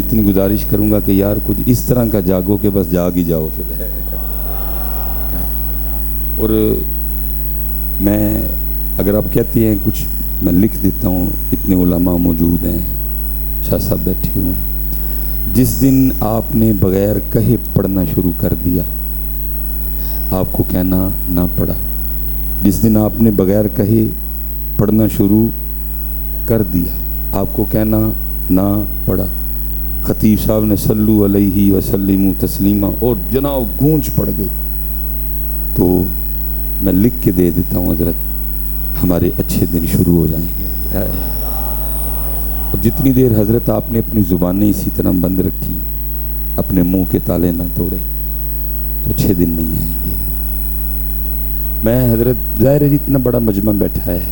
اتنی گزارش کروں گا کہ یار کچھ اس طرح کا جاگو کہ بس جاگ ہی جاؤ پھر. اور میں اگر آپ کہتے ہیں کچھ میں لکھ دیتا ہوں. اتنے علماء موجود ہیں, شاہ صاحب بیٹھے ہوئے ہیں. جس دن آپ نے بغیر کہے پڑھنا شروع کر دیا آپ کو کہنا نہ پڑا. جس دن آپ نے بغیر کہے پڑھنا شروع کر دیا آپ کو کہنا نہ پڑا. خطیب صاحب نے صلو علیہ وسلم تسلیما اور جناب گونج پڑ گئی. تو میں لکھ کے دے دیتا ہوں حضرت, ہمارے اچھے دن شروع ہو جائیں گے. اور جتنی دیر حضرت آپ نے اپنی زبانیں اسی طرح بند رکھی, اپنے منہ کے تالے نہ توڑے, تو اچھے دن نہیں آئیں گے. میں حضرت ظاہر ہے اتنا بڑا مجمع بیٹھا ہے,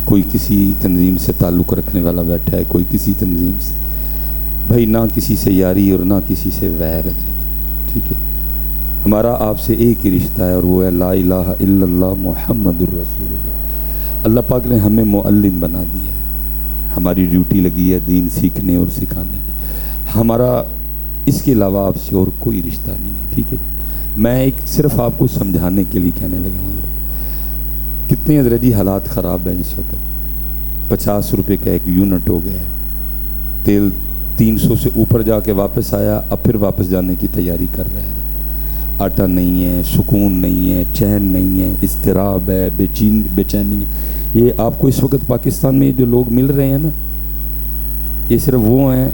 کوئی کسی تنظیم سے تعلق رکھنے والا بیٹھا ہے, کوئی کسی تنظیم سے, بھائی نہ کسی سے یاری اور نہ کسی سے ویر حضرت, ٹھیک ہے. ہمارا آپ سے ایک ہی رشتہ ہے اور وہ ہے لا الہ الا اللہ محمد الرسول اللہ. اللہ پاک نے ہمیں معلم بنا دیا ہے, ہماری ڈیوٹی لگی ہے دین سیکھنے اور سکھانے کی. ہمارا اس کے علاوہ آپ سے اور کوئی رشتہ نہیں ہے, ٹھیک ہے. میں ایک صرف آپ کو سمجھانے کے لیے کہنے لگا ہوں حضرت, کتنے حضرت جی حالات خراب ہیں اس وقت. 50 روپے کا ایک یونٹ ہو گیا ہے, تیل 300 سے اوپر جا کے واپس آیا, اب پھر واپس جانے کی تیاری کر رہے ہیں. آٹا نہیں ہے, سکون نہیں ہے, چین نہیں ہے, اضطراب ہے, بے چینی ہے. یہ آپ کو اس وقت پاکستان میں جو لوگ مل رہے ہیں نا, یہ صرف وہ ہیں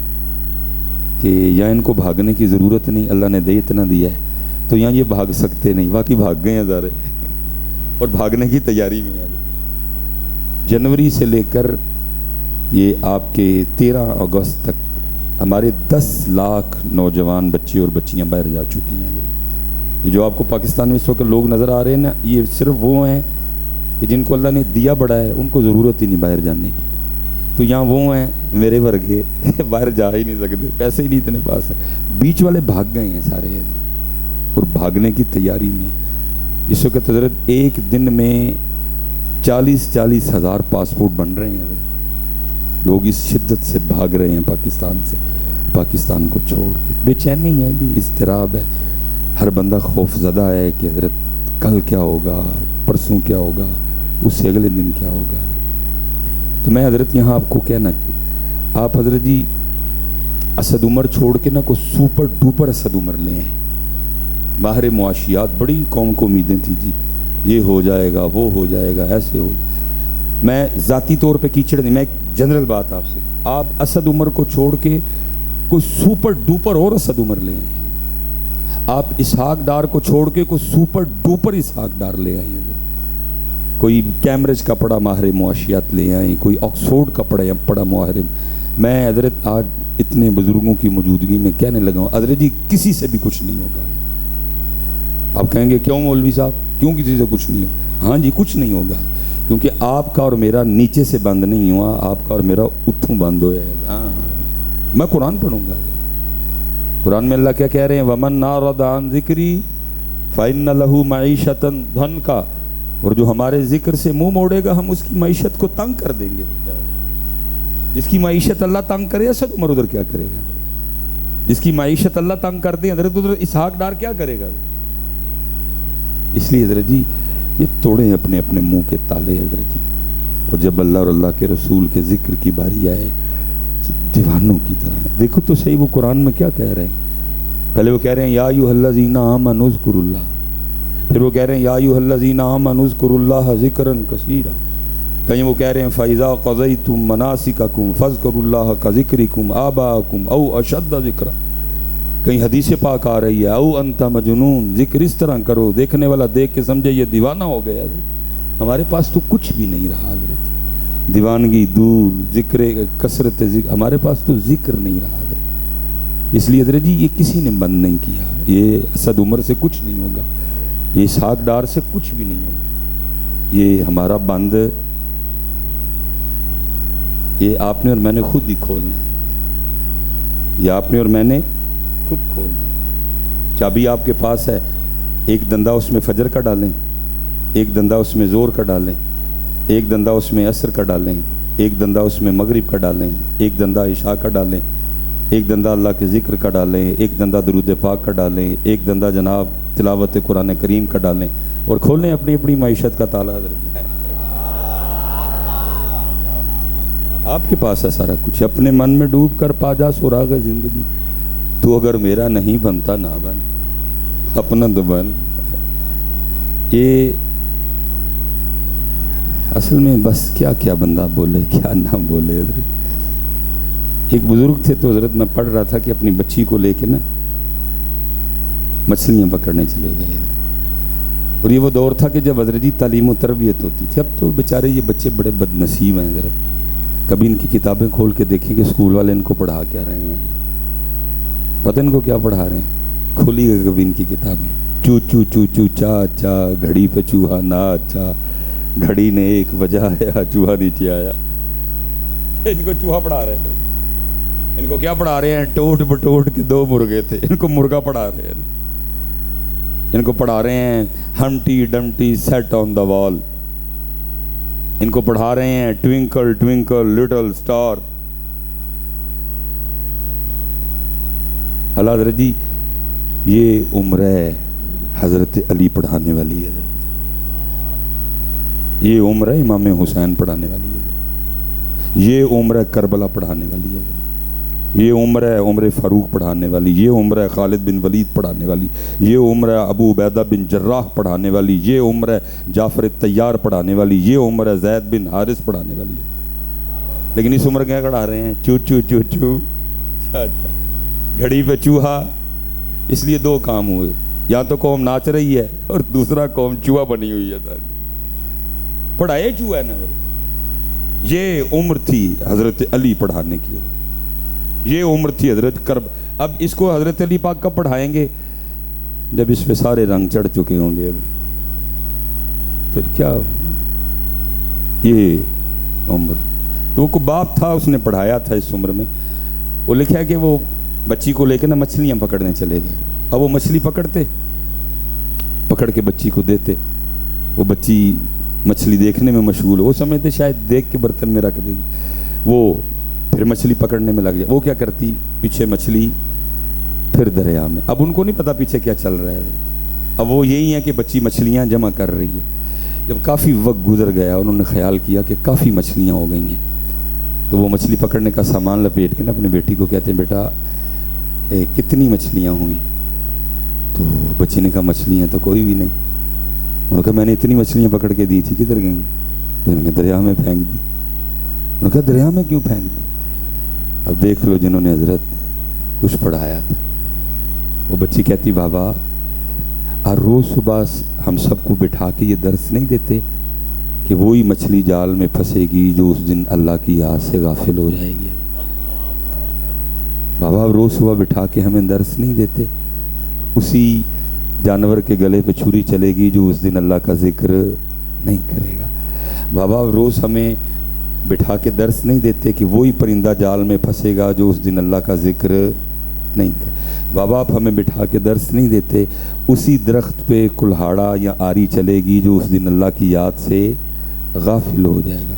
کہ یا ان کو بھاگنے کی ضرورت نہیں, اللہ نے دے اتنا دیا ہے تو یہاں یہ بھاگ سکتے نہیں, باقی بھاگ گئے ہیں سارے اور بھاگنے کی تیاری میں ہیں. جنوری سے لے کر یہ آپ کے 13 اگست تک ہمارے 10 لاکھ نوجوان بچے اور بچیاں باہر جا چکی ہیں. یہ جو آپ کو پاکستان میں اس وقت لوگ نظر آ رہے ہیں نا, یہ صرف وہ ہیں کہ جن کو اللہ نے دیا بڑا ہے, ان کو ضرورت ہی نہیں باہر جانے کی. تو یہاں وہ ہیں میرے ورگے باہر جا ہی نہیں سکتے, پیسے ہی نہیں اتنے پاس ہے. بیچ والے بھاگ گئے ہیں سارے اور بھاگنے کی تیاری میں. اس وقت حضرت ایک دن میں 40-40 ہزار پاسپورٹ بن رہے ہیں. لوگ اس شدت سے بھاگ رہے ہیں پاکستان سے, پاکستان کو چھوڑ کے. بے چینی ہے, اضطراب ہے, ہر بندہ خوف زدہ ہے کہ حضرت کل کیا ہوگا, پرسوں کیا ہوگا, اس سے اگلے دن کیا ہوگا. تو میں حضرت یہاں آپ کو کہنا چاہیے, آپ حضرت جی اسد عمر چھوڑ کے نا کوئی سپر ڈوپر اسد عمر لے ہیں. ماہر معاشیات, بڑی قوم کو امیدیں تھی جی, یہ ہو جائے گا, وہ ہو جائے گا, ایسے ہو. میں ذاتی طور پہ کیچڑ نہیں, میں ایک جنرل بات آپ سے, آپ اسد عمر کو چھوڑ کے کوئی سپر ڈوپر اور اسد عمر لے ہیں. آپ اسحاق ڈار کو چھوڑ کے کوئی سپر ڈوپر اسحاق ڈار لے آئیں. کوئی کیمبرج کا پڑھا ماہر معاشیات لے آئیں, کوئی آکسفورڈ کا پڑھا ماہر. میں حضرت آج اتنے بزرگوں کی موجودگی میں کہنے لگا ہوں حضرت جی کسی سے بھی کچھ نہیں ہوگا. آپ کہیں گے کیوں مولوی صاحب, کیوں کسی سے کچھ نہیں ہوگا؟ ہاں جی کچھ نہیں ہوگا, کیونکہ آپ کا اور میرا نیچے سے بند نہیں ہوا, آپ کا اور میرا اتھوں بند ہو جائے گا. میں قرآن پڑھوں گا. قرآن میں اللہ کیا کہہ رہے ہیں, وَمَنْ نَعْرَضَ عَنْ ذِكْرِي فَإِنَّ لَهُ مَعِيشَةً ضَنْكَ, اور جو ہمارے ذکر سے منہ موڑے گا ہم اس کی معیشت کو تنگ کر دیں گے. جس کی معیشت اللہ تنگ کرے اسد عمر ادھر کیا کرے گا؟ جس کی معیشت اللہ تنگ کر دیں حضرت ادھر اسحاق ڈار کیا کرے گا؟ اس لیے حضرت جی یہ توڑیں اپنے اپنے منہ کے تالے حضرت جی, اور جب اللہ اور اللہ کے رسول کے ذکر کی باری آئے دیوانوں کی طرح دیکھو تو صحیح وہ قرآن میں کیا کہہ رہے ہیں. پہلے وہ کہہ رہے ہیں یا ایھا الذین آمنوا اذکروا اللہ, پھر وہ کہہ رہے ہیں یا ایھا الذین آمنوا اذکروا اللہ ذکرا کثیرا, کہیں وہ کہہ رہے ہیں فَإِذَا قَضَيْتُم مَنَاسِكَكُمْ فَاذْكُرُوا اللَّهَ كَذِكْرِكُمْ آبَاءَكُمْ أَوْ أَشَدَّ ذِكْرًا. کہیں حدیث پاک آ رہی ہے او انت مجنون, ذکر اس طرح کرو دیکھنے والا دیکھ کے سمجھے یہ دیوانہ ہو گیا. ہمارے پاس تو کچھ بھی نہیں رہا حضرت, دیوانگی دور, ذکر کثرت ذکر, ہمارے پاس تو ذکر نہیں رہا حضرت. اس لیے حضرت جی یہ کسی نے بند نہیں کیا, یہ اسد عمر سے کچھ نہیں ہوگا, یہ اسحاق ڈار سے کچھ بھی نہیں ہوگا. یہ ہمارا بند یہ آپ نے اور میں نے خود ہی کھولنا ہے, یہ آپ نے اور میں نے خود کھولنا ہے. چابی آپ کے پاس ہے, ایک دندہ اس میں فجر کا ڈالیں, ایک دندہ اس میں زور کا ڈالیں, ایک دندہ اس میں عصر کا ڈالیں, ایک دندہ اس میں مغرب کا ڈالیں, ایک دندہ عشاء کا ڈالیں, ایک دندہ اللہ کے ذکر کا ڈالیں، ایک دندہ درود پاک کا ڈالیں، ایک دندہ جناب تلاوت قرآن کریم کا ڈالیں اور کھولیں اپنی اپنی معیشت کا تالا حضرت۔ آپ کے پاس ہے سارا کچھ، اپنے من میں ڈوب کر پا جا سراغ زندگی، تو اگر میرا نہیں بنتا نہ بن، اپنا تو بن۔ یہ اصل میں بس کیا کیا بندہ بولے کیا نہ بولے حضرت۔ ایک بزرگ تھے تو حضرت میں پڑھ رہا تھا کہ اپنی بچی کو لے کے نا مچھلیاں پکڑنے چلے گئے حضرت، اور یہ وہ دور تھا کہ جب حضرت جی تعلیم و تربیت ہوتی تھی۔ اب تو بیچارے یہ بچے بڑے بد نصیب ہیں حضرت، کبھی ان کی کتابیں کھول کے دیکھیں کہ اسکول والے ان کو پڑھا کیا رہے ہیں، پتہ ان کو کیا پڑھا رہے ہیں، کھولی گئی کبھی ان کی کتابیں، چو چو چو چو چا چا، گھڑی پہ چوہا ناچا، گھڑی نے ایک بجایا چوہا نیچے آیا۔ ان کو چوہا پڑھا رہے ہیں، ان کو کیا پڑھا رہے ہیں، ٹوٹ بٹوٹ کے دو مرغے تھے، ان کو مرغا پڑھا رہے ہیں، ان کو پڑھا رہے ہیں ہمٹی ڈمٹی سیٹ آن دا وال، ان کو پڑھا رہے ہیں ٹوینکل ٹوینکل لٹل سٹار۔ اللہ حضرت جی یہ عمر ہے حضرت علی پڑھانے والی ہے، یہ عمر ہے امام حسین پڑھانے والی ہے، یہ عمر ہے کربلا پڑھانے والی ہے، یہ عمر ہے عمر فاروق پڑھانے والی، یہ عمر ہے خالد بن ولید پڑھانے والی، یہ عمر ہے ابو عبیدہ بن جراح پڑھانے والی، یہ عمر ہے جعفر طیار پڑھانے والی، یہ عمر ہے زید بن حارث پڑھانے والی ہے۔ لیکن اس عمر کیا پڑھا رہے ہیں، چو چو چو چو گھڑی پہ چوہا۔ اس لیے دو کام ہوئے، یا تو قوم ناچ رہی ہے اور دوسرا قوم چوہا بنی ہوئی ہے ساری، پڑھائے چوہا ہے نا۔ یہ عمر تھی حضرت علی پڑھانے کی، یہ عمر تھی حضرت کرب۔ اب اس کو حضرت علی پاک کب پڑھائیں گے، جب اس پہ سارے رنگ چڑھ چکے ہوں گے، پھر کیا۔ یہ عمر تو کو باپ تھا، اس نے پڑھایا تھا اس عمر میں۔ وہ لکھا ہے کہ وہ بچی کو لے کے نا مچھلیاں پکڑنے چلے گئے۔ اب وہ مچھلی پکڑتے، پکڑ کے بچی کو دیتے، وہ بچی مچھلی دیکھنے میں مشغول، وہ سمجھتے شاید دیکھ کے برتن میں رکھ دے گی، وہ پھر مچھلی پکڑنے میں لگ جائے۔ وہ کیا کرتی، پیچھے مچھلی پھر دریا میں۔ اب ان کو نہیں پتا پیچھے کیا چل رہا ہے، اب وہ یہی ہے کہ بچی مچھلیاں جمع کر رہی ہے۔ جب کافی وقت گزر گیا، انہوں نے خیال کیا کہ کافی مچھلیاں ہو گئی ہیں، تو وہ مچھلی پکڑنے کا سامان لپیٹ کے نا اپنے بیٹی کو کہتے ہیں، بیٹا کتنی مچھلیاں ہوئیں؟ تو بچی نے کہا مچھلیاں تو کوئی بھی نہیں۔ انہوں نے کہا میں نے اتنی مچھلیاں پکڑ کے دی تھی، کدھر گئیں؟ انہوں نے کہا دریا میں پھینک دی۔ انہوں نے کہا دریا میں کیوں پھینک دی؟ اب دیکھ لو جنہوں نے حضرت کچھ پڑھایا تھا۔ وہ بچی کہتی بابا اور روز صبح ہم سب کو بٹھا کے یہ درس نہیں دیتے کہ وہی مچھلی جال میں پھنسے گی جو اس دن اللہ کی یاد سے غافل ہو جائے گی۔ بابا روز صبح بٹھا کے ہمیں درس نہیں دیتے، اسی جانور کے گلے پہ چھری چلے گی جو اس دن اللہ کا ذکر نہیں کرے گا۔ بابا روز ہمیں بٹھا کے درس نہیں دیتے کہ وہی پرندہ جال میں پھنسے گا جو اس دن اللہ کا ذکر نہیں کرے۔ بابا آپ ہمیں بٹھا کے درس نہیں دیتے، اسی درخت پہ کلہاڑا یا آری چلے گی جو اس دن اللہ کی یاد سے غافل ہو جائے گا۔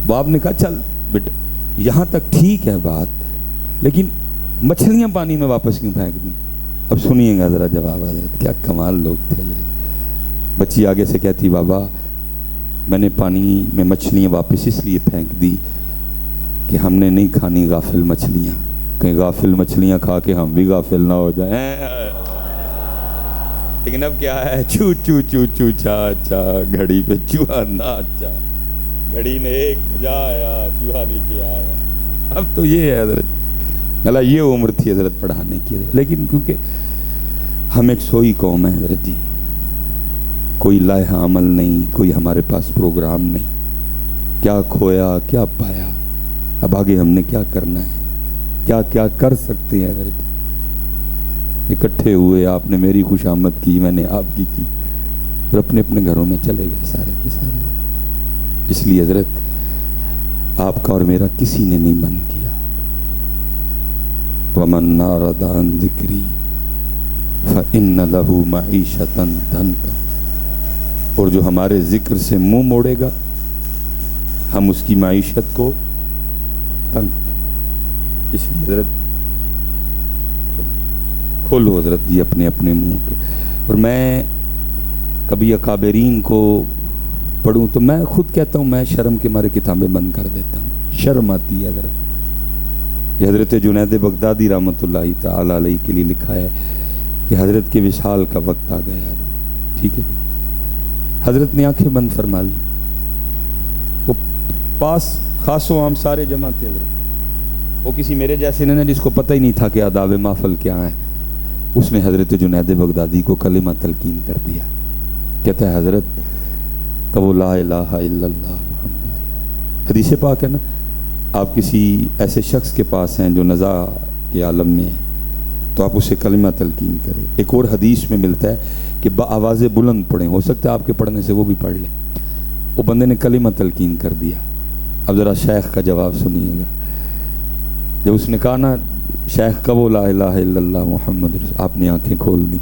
باپ نے کہا چل بیٹا یہاں تک ٹھیک ہے بات، لیکن مچھلیاں پانی میں واپس کیوں پھینک دیں؟ اب سنیے گا ذرا جواب حضرت، کیا کمال لوگ تھے حضرت۔ بچی آگے سے کہتی بابا میں نے پانی میں مچھلیاں واپس اس لیے پھینک دی کہ ہم نے نہیں کھانی غافل مچھلیاں، کہیں غافل مچھلیاں کھا کے ہم بھی غافل نہ ہو جائیں۔ لیکن اب کیا ہے، چو چو چو چو چا چا، گھڑی پہ چوہا ناچا، گھڑی نے ایک بجایا چوہا نیچے آیا۔ اب تو یہ ہے حضرت، اللہ یہ عمر تھی حضرت پڑھانے کی۔ لیکن کیونکہ ہم ایک سوئی قوم ہے حضرت جی، کوئی لائحہ عمل نہیں، کوئی ہمارے پاس پروگرام نہیں، کیا کھویا کیا پایا، اب آگے ہم نے کیا کرنا ہے، کیا کیا کر سکتے ہیں حضرت۔ اکٹھے ہوئے، آپ نے میری خوش آمد کی، میں نے آپ کی پھر اپنے اپنے گھروں میں چلے گئے سارے کے سارے۔ اس لیے حضرت آپ کا اور میرا کسی نے نہیں بند کیا۔ وَمَنْ أَعْرَضَ عَنْ ذِكْرِي فَإِنَّ لَهُ مَعِيشَةً ضَنْكًا، اور جو ہمارے ذکر سے منہ موڑے گا ہم اس کی معیشت کو تنگ۔ اس لیے حضرت کھولو حضرت جی اپنے اپنے منہ کے. اور میں کبھی اکابرین کو پڑھوں تو میں خود کہتا ہوں میں شرم کے مارے کتابیں بند کر دیتا ہوں, شرم آتی ہے حضرت. یہ حضرت جنید بغدادی رحمۃ اللہ تعالی علیہ کے لیے لکھا ہے کہ حضرت کے وصال کا وقت آ گیا حضرت, ٹھیک ہے. حضرت نے آنکھیں بند فرما لی, وہ پاس خاص و عام سارے جمع تھے حضرت. وہ کسی میرے جیسے نے جس کو پتہ ہی نہیں تھا کہ آداب محفل کیا ہے, اس نے حضرت جنید بغدادی کو کلمہ تلقین کر دیا. کہتا ہے حضرت کہو لا الہ الا اللہ محمد. حدیث پاک ہے نا, آپ کسی ایسے شخص کے پاس ہیں جو نزا کے عالم میں ہے تو آپ اسے کلمہ تلقین کریں. ایک اور حدیث میں ملتا ہے کہ بآواز بلند پڑھیں, ہو سکتا ہے آپ کے پڑھنے سے وہ بھی پڑھ لیں. وہ بندے نے کلمہ تلقین کر دیا. اب ذرا شیخ کا جواب سنیے گا. جب اس نے کہا نا شیخ کہو لا الہ الا اللہ محمد رسول, آپ نے آنکھیں کھول دی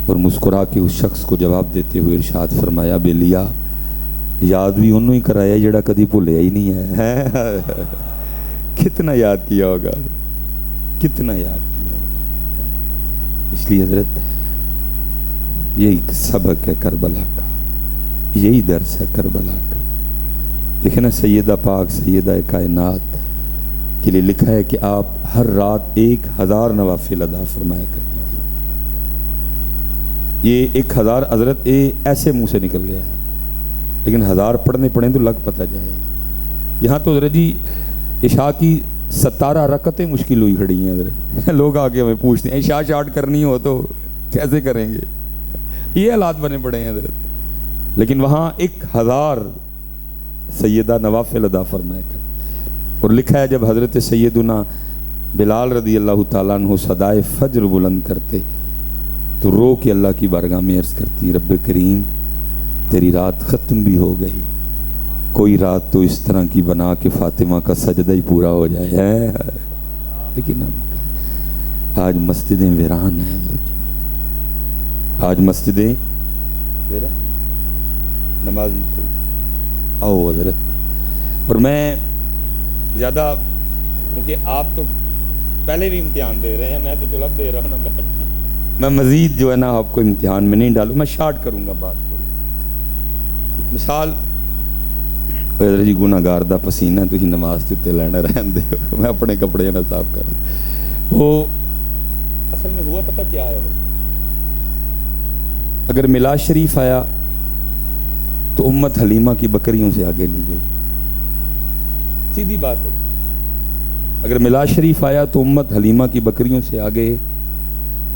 اور مسکرا کے اس شخص کو جواب دیتے ہوئے ارشاد فرمایا بے لیا یاد بھی انہوں ہی کرایا جڑا کدی بھولیا ہی نہیں ہے. کتنا یاد کیا ہوگا, کتنا یاد کیا ہوگا. اس لیے حضرت یہی سبق ہے کربلا کا, یہی درس ہے کربلا کا. دیکھیں نا سیدہ پاک سیدہ کائنات کے لیے لکھا ہے کہ آپ ہر رات 1000 نوافل ادا فرمایا کرتے تھے. یہ 1000 حضرت ایسے منہ سے نکل گیا ہے, لیکن 1000 پڑھنے پڑھیں تو لگ پتہ جائے. یہاں تو حضرت جی عشاء کی 17 رکعتیں مشکل ہوئی کھڑی ہیں حضرت. لوگ آگے ہمیں پوچھتے ہیں عشاء شارٹ کرنی ہو تو کیسے کریں گے, یہ حالات بنے پڑے ہیں حضرت. لیکن وہاں 1000 سیدہ نوافل ادا فرمایا کرتے. اور لکھا ہے جب حضرت سیدنا بلال رضی اللہ تعالیٰ عنہ صدائے فجر بلند کرتے تو رو کے اللہ کی بارگاہ میں عرض کرتی رب کریم تیری رات ختم بھی ہو گئی, کوئی رات تو اس طرح کی بنا کہ فاطمہ کا سجدہ ہی پورا ہو جائے. لیکن آج مسجدیں ویران ہیں حضرت, آج مسجدیں ویران, نمازی کوئی. آؤ حضرت. اور میں زیادہ کیونکہ آپ تو پہلے بھی امتحان دے رہے ہیں, میں تو چلو اب دے رہا ہوں نا بیٹھ کے, میں مزید جو ہے نا آپ کو امتحان میں نہیں ڈالوں, میں شارٹ کروں گا بات کو. مثال حضرت جی گناہگار دا پسینہ تو ہی نماز تے تے لینا رہن دے, میں اپنے کپڑے نہ صاف کروں. وہ اصل میں ہوا پتہ کیا ہے, اگر میلاد شریف آیا تو امت حلیمہ کی بکریوں سے آگے نہیں گئی, سیدھی بات ہے. اگر میلاد شریف آیا تو امت حلیمہ کی بکریوں سے آگے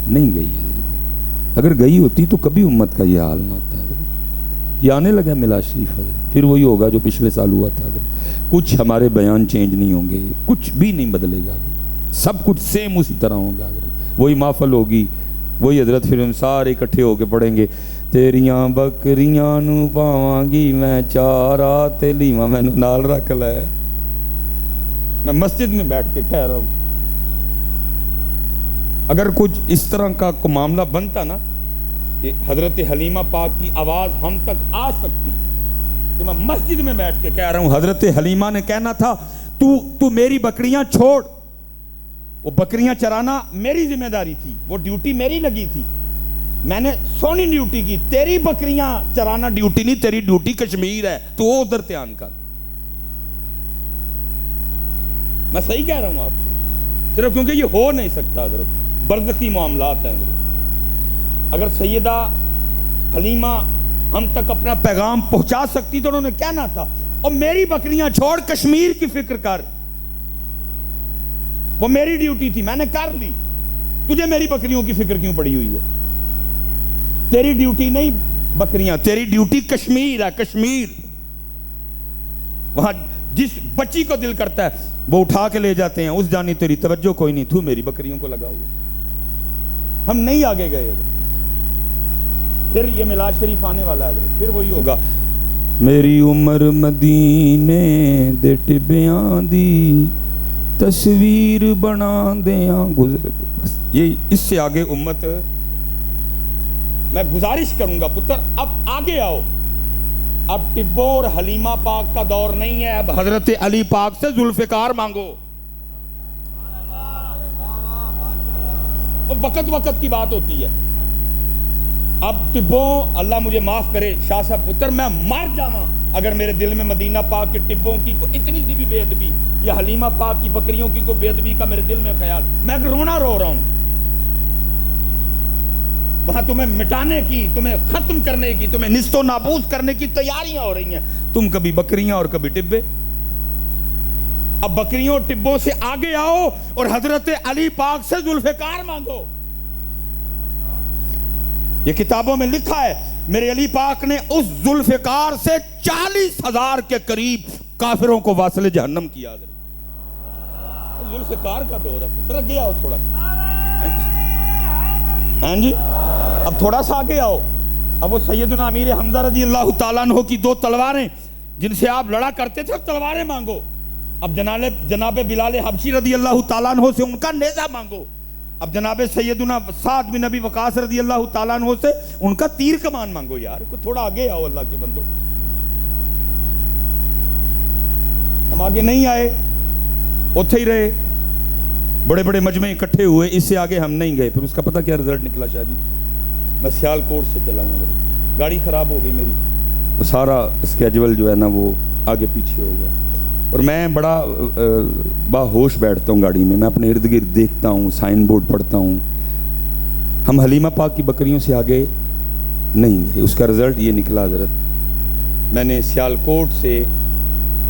نہیں گئی ہے. اگر گئی ہوتی تو کبھی امت کا یہ حال نہ ہوتا. یہ آنے لگا میلاد شریف حضرت, پھر وہی ہوگا جو پچھلے سال ہوا تھا حضرت. کچھ ہمارے بیان چینج نہیں ہوں گے, کچھ بھی نہیں بدلے گا, سب کچھ سیم اسی طرح ہوگا حضرت. وہی محفل ہوگی, وہی حضرت, پھر ہم سارے اکٹھے ہو کے پڑھیں گے تیریاں بکریاں نو پاواں گی میں چارا تے لیواں مینوں نال رکھ لے. میں مسجد میں بیٹھ کے کہہ رہا ہوں اگر کچھ اس طرح کا معاملہ بنتا نا کہ حضرت حلیمہ پاک کی آواز ہم تک آ سکتی تو میں مسجد میں بیٹھ کے کہہ رہا ہوں حضرت حلیمہ نے کہنا تھا تو میری بکریاں چھوڑ. وہ بکریاں چرانا میری ذمہ داری تھی, وہ ڈیوٹی میری لگی تھی, میں نے سونی ڈیوٹی کی. تیری بکریاں چرانا ڈیوٹی نہیں, تیری ڈیوٹی کشمیر ہے, تو وہ ادھر دھیان کر. میں صحیح کہہ رہا ہوں آپ کو, صرف کیونکہ یہ ہو نہیں سکتا حضرت, برزخی معاملات ہیں حضرت. اگر سیدہ حلیمہ ہم تک اپنا پیغام پہنچا سکتی تو انہوں نے کہنا تھا اور میری بکریاں چھوڑ کشمیر کی فکر کر, وہ میری ڈیوٹی تھی, میں نے کر لی. تجھے میری بکریوں کی فکر کیوں پڑی ہوئی ہے؟ تیری ڈیوٹی نہیں بکریاں, تیری ڈیوٹی کشمیر ہے, کشمیر. وہاں جس بچی کو دل کرتا ہے وہ اٹھا کے لے جاتے ہیں, اس جانی تیری توجہ کوئی نہیں, تو میری بکریوں کو لگا ہوا. ہم نہیں آگے گئے. پھر یہ میلاد شریف آنے والا ہے, پھر وہی ہوگا میری عمر مدینے دے ٹبیاں دی تصویر بنا دیاں گزر. بس یہ اس سے آگے امت, میں گزارش کروں گا پتر اب آگے آؤ. اب ٹبو اور حلیمہ پاک کا دور نہیں ہے, اب حضرت علی پاک سے ذوالفقار مانگو. وقت وقت کی بات ہوتی ہے. اب ٹبوں اللہ مجھے معاف کرے شاہ صاحب پتر میں مر جاواں اگر میرے دل میں مدینہ پاک کے ٹبوں کی کوئی اتنی سی بھی بے ادبی یا حلیمہ پاک کی بکریوں کی کوئی بے ادبی کا میرے دل میں خیال, میں رونا رو رہا ہوں. وہاں تمہیں مٹانے کی, تمہیں ختم کرنے کی, تمہیں نست و نابود کرنے کی تیاریاں ہو رہی ہیں. تم کبھی بکریاں اور کبھی ٹبے. اب بکریوں ٹبوں سے آگے آؤ اور حضرت علی پاک سے ذوالفقار مانگو. یہ کتابوں میں لکھا ہے میرے علی پاک نے اس ذوالفقار سے 40,000 کے قریب کافروں کو واصل جہنم کیا. ذوالفقار کا دور ہے پتر, آگے آؤ تھوڑا ہاں جی, اب تھوڑا سا آگے آؤ. اب وہ سیدنا امیر حمزہ رضی اللہ تعالیٰ عنہ کی 2 تلواریں جن سے آپ لڑا کرتے تھے, اب تلواریں مانگو. اب جناب بلال حبشی رضی اللہ تعالیٰ عنہ سے ان کا نیزہ مانگو. اب جناب سیدنا سعد بن ابی وقاص رضی اللہ تعالیٰ عنہ سے ان کا تیر کمان مانگو. یار تھوڑا آگے آؤ اللہ کے بندو. ہم آگے نہیں آئے, اتھے ہی رہے. بڑے بڑے مجمع اکٹھے ہوئے, اس سے آگے ہم نہیں گئے. پھر اس کا پتہ کیا رزلٹ نکلا شاہ جی, میں سیالکوٹ سے چلا ہوں, گاڑی خراب ہو گئی میری, وہ سارا اسکیجول جو ہے نا وہ آگے پیچھے ہو گیا. اور میں بڑا باہوش بیٹھتا ہوں گاڑی میں, میں اپنے ارد گرد دیکھتا ہوں, سائن بورڈ پڑھتا ہوں. ہم حلیمہ پاک کی بکریوں سے آگے نہیں گئے. اس کا رزلٹ یہ نکلا حضرت, میں نے سیالکوٹ سے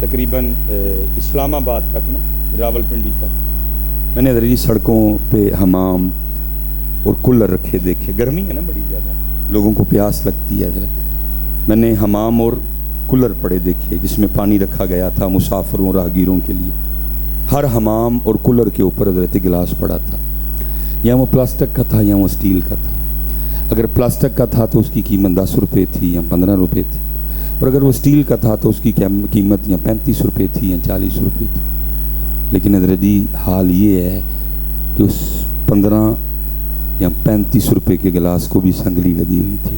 تقریباً اسلام آباد تک نا, راول پنڈی تک, میں نے حضرت جی سڑکوں پہ حمام اور کولر رکھے دیکھے. گرمی ہے نا بڑی زیادہ, لوگوں کو پیاس لگتی ہے حضرت. میں نے حمام اور کولر پڑے دیکھے جس میں پانی رکھا گیا تھا مسافروں راہگیروں کے لیے. ہر حمام اور کولر کے اوپر حضرت گلاس پڑا تھا, یا وہ پلاسٹک کا تھا یا وہ سٹیل کا تھا. اگر پلاسٹک کا تھا تو اس کی قیمت 10 روپے تھی یا 15 روپے تھی, اور اگر وہ سٹیل کا تھا تو اس کی قیمت یا 35 روپے تھی یا 40 روپے تھی. لیکن حضرت جی حال یہ ہے کہ اس 15 یا 35 روپے کے گلاس کو بھی سنگلی لگی ہوئی تھی.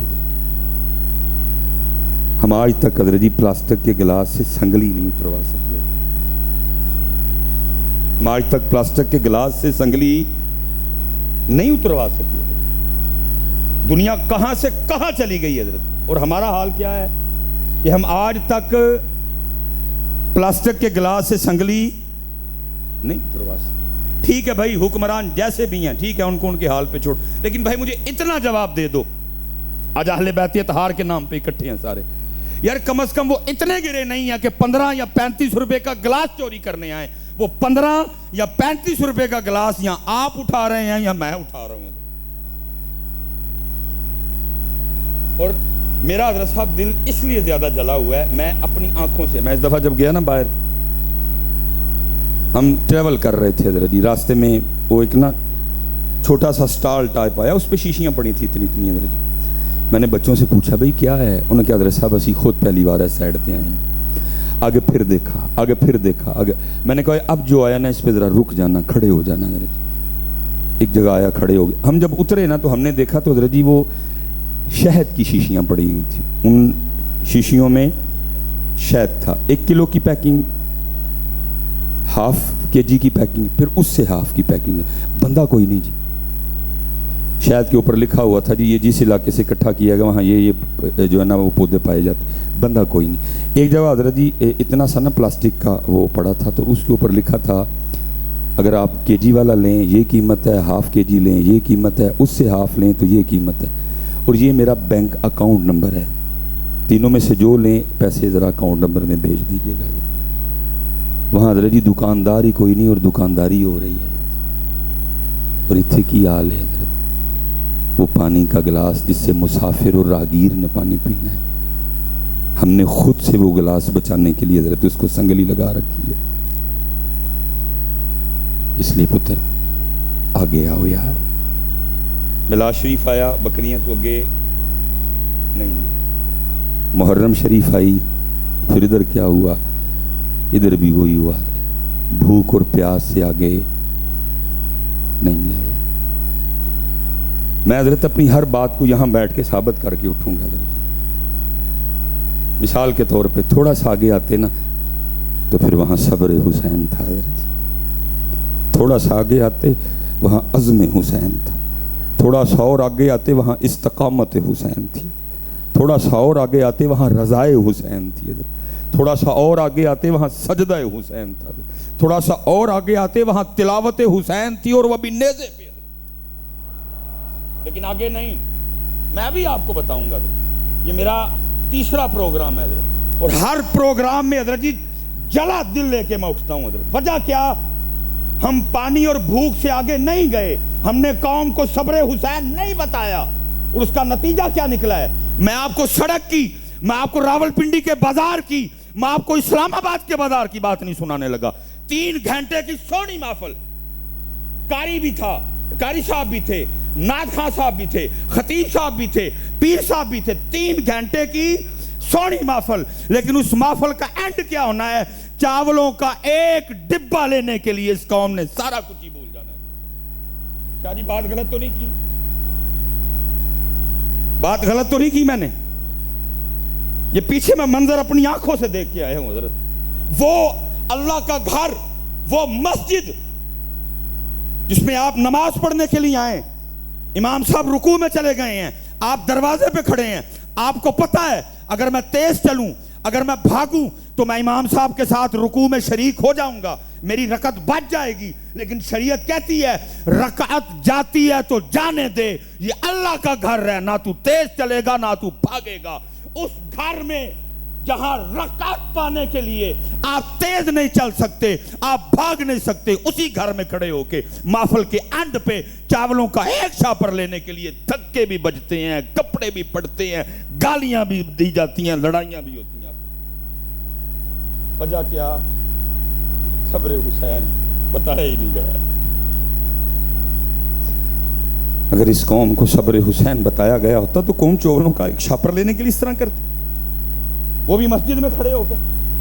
ہم آج تک حضرت جی پلاسٹک کے گلاس سے سنگلی نہیں اتروا سکتے. ہم آج تک پلاسٹک کے گلاس سے سنگلی نہیں اتروا سکتے. دنیا کہاں سے کہاں چلی گئی حضرت, اور ہمارا حال کیا ہے کہ ہم آج تک پلاسٹک کے گلاس سے سنگلی نہیں اتروا سکتے. ٹھیک ہے بھائی, حکمران جیسے بھی ہیں ٹھیک ہے, ان کو ان کے حال پہ چھوڑ, لیکن بھائی مجھے اتنا جواب دے دو, آج اہل بیت اطہار کے نام پہ اکٹھے ہیں سارے, یار کم از کم وہ اتنے گرے نہیں ہیں کہ 15 یا 35 روپے کا گلاس چوری کرنے آئے. وہ 15 یا 35 روپے کا گلاس یا آپ اٹھا رہے ہیں یا میں اٹھا رہا ہوں. اور میرا حضرت صاحب دل اس لیے زیادہ جلا ہوا ہے, میں اپنی آنکھوں سے, میں اس دفعہ جب گیا نا باہر, ہم ٹریول کر رہے تھے حضرت جی, راستے میں وہ ایک نا چھوٹا سا سٹال ٹائپ آیا, اس پہ شیشیاں پڑی تھی اتنی حضرت جی. میں نے بچوں سے پوچھا بھئی کیا ہے, انہوں نے کہا حضرت صاحب اسی خود پہلی بار ہے سائڈ تے آئے ہیں. آگے پھر دیکھا, آگے پھر دیکھا, آگے. میں نے کہا اب جو آیا نا اس پہ ذرا رک جانا, کھڑے ہو جانا حضرت جی. ایک جگہ آیا, کھڑے ہو گئے. ہم جب اترے نا تو ہم نے دیکھا تو حضرت جی وہ شہد کی شیشیاں پڑی ہوئی تھی. ان شیشیوں میں شہد تھا, 1 کلو کی پیکنگ, ½ kg کی پیکنگ, پھر اس سے ½ کی پیکنگ. بندہ کوئی نہیں جی. شہد کے اوپر لکھا ہوا تھا جی یہ جس علاقے سے اکٹھا کیا گیا وہاں یہ جو ہے نا وہ پودے پائے جاتے. بندہ کوئی نہیں. ایک جگہ حضرت جی اتنا سا نا پلاسٹک کا وہ پڑا تھا, تو اس کے اوپر لکھا تھا اگر آپ kg والا لیں یہ قیمت ہے, ½ kg لیں یہ قیمت ہے, اس سے ½ لیں تو یہ قیمت ہے, اور یہ میرا بینک اکاؤنٹ نمبر ہے, تینوں میں سے جو لیں پیسے ذرا اکاؤنٹ نمبر میں بھیج دیجیے گا. وہاں حضرت جی دکاندار ہی کوئی نہیں اور دکانداری ہو رہی ہے. اور اتھے کی حال ہے حضرت, وہ پانی کا گلاس جس سے مسافر اور راہگیر نے پانی پینا ہے, ہم نے خود سے وہ گلاس بچانے کے لیے حضرت اس کو سنگلی لگا رکھی ہے. اس لیے پتر آگے آؤ یار. ملاز شریف آیا, بکریاں تو اگے نہیں گئے. محرم شریف آئی, پھر ادھر کیا ہوا, ادھر بھی وہی ہوا. بھوک اور پیاس سے آگے نہیں گئے. میں حضرت اپنی ہر بات کو یہاں بیٹھ کے ثابت کر کے اٹھوں گا حضرت. مثال کے طور پہ تھوڑا سا آگے آتے نا تو پھر وہاں صبر حسین تھا حضرت. تھوڑا سا آگے آتے وہاں عزم حسین تھا. تھوڑا سا اور آگے آتے وہاں استقامت حسین تھی، تھوڑا سا اور آگے آتے وہاں رضائے حسین تھی، تھوڑا سا اور آگے آتے وہاں سجدہ حسین تھا، تھوڑا سا اور آگے آتے وہاں تلاوت حسین تھی، اور وہ بھی نیزے پہ۔ لیکن آگے نہیں، میں بھی آپ کو بتاؤں گا، یہ میرا تیسرا پروگرام ہے حضرت، اور ہر پروگرام میں حضرت جی جلا دل لے کے میں اٹھتا ہوں حضرت۔ وجہ کیا؟ ہم پانی اور بھوک سے آگے نہیں گئے، ہم نے قوم کو صبر حسین نہیں بتایا، اور اس کا نتیجہ کیا نکلا ہے؟ میں آپ کو سڑک کی، میں آپ کو راول پنڈی کے بازار کی، میں آپ کو اسلام آباد کے بازار کی بات نہیں سنانے لگا۔ 3 گھنٹے کی سونی محفل، قاری بھی تھا، قاری صاحب بھی تھے، نعت خان صاحب بھی تھے، خطیب صاحب بھی تھے، پیر صاحب بھی تھے، 3 گھنٹے کی سونی محفل، لیکن اس محفل کا اینڈ کیا ہونا ہے؟ چاولوں کا ایک ڈبہ لینے کے لیے اس قوم نے سارا کچھ ہی بھول جانا ہے۔ کیا جی بات غلط تو نہیں کی؟ بات غلط تو نہیں کی میں نے؟ یہ پیچھے میں منظر اپنی آنکھوں سے دیکھ کے آیا ہوں حضرت۔ وہ اللہ کا گھر، وہ مسجد جس میں آپ نماز پڑھنے کے لیے آئے، امام صاحب رکوع میں چلے گئے ہیں، آپ دروازے پہ کھڑے ہیں، آپ کو پتا ہے اگر میں تیز چلوں، اگر میں بھاگوں تو میں امام صاحب کے ساتھ رکوع میں شریک ہو جاؤں گا، میری رکعت بچ جائے گی، لیکن شریعت کہتی ہے رکعت جاتی ہے تو جانے دے، یہ اللہ کا گھر ہے، نہ تو تیز چلے گا نہ تو بھاگے گا۔ اس گھر میں جہاں رکعت پانے کے لیے آپ تیز نہیں چل سکتے، آپ بھاگ نہیں سکتے، اسی گھر میں کھڑے ہو کے محفل کے اینڈ پہ چاولوں کا ایک شاپر لینے کے لیے دھکے بھی بجتے ہیں، کپڑے بھی پڑتے ہیں، گالیاں بھی دی جاتی ہیں، لڑائیاں بھی ہوتی ہیں۔ وجہ کیا؟ صبر حسین بتایا ہی نہیں گیا۔ اگر اس قوم کو صبر حسین بتایا گیا ہوتا تو قوم چاولوں کا ایک شاپر لینے کے لیے اس طرح کرتی، وہ بھی مسجد میں کھڑے ہو کے۔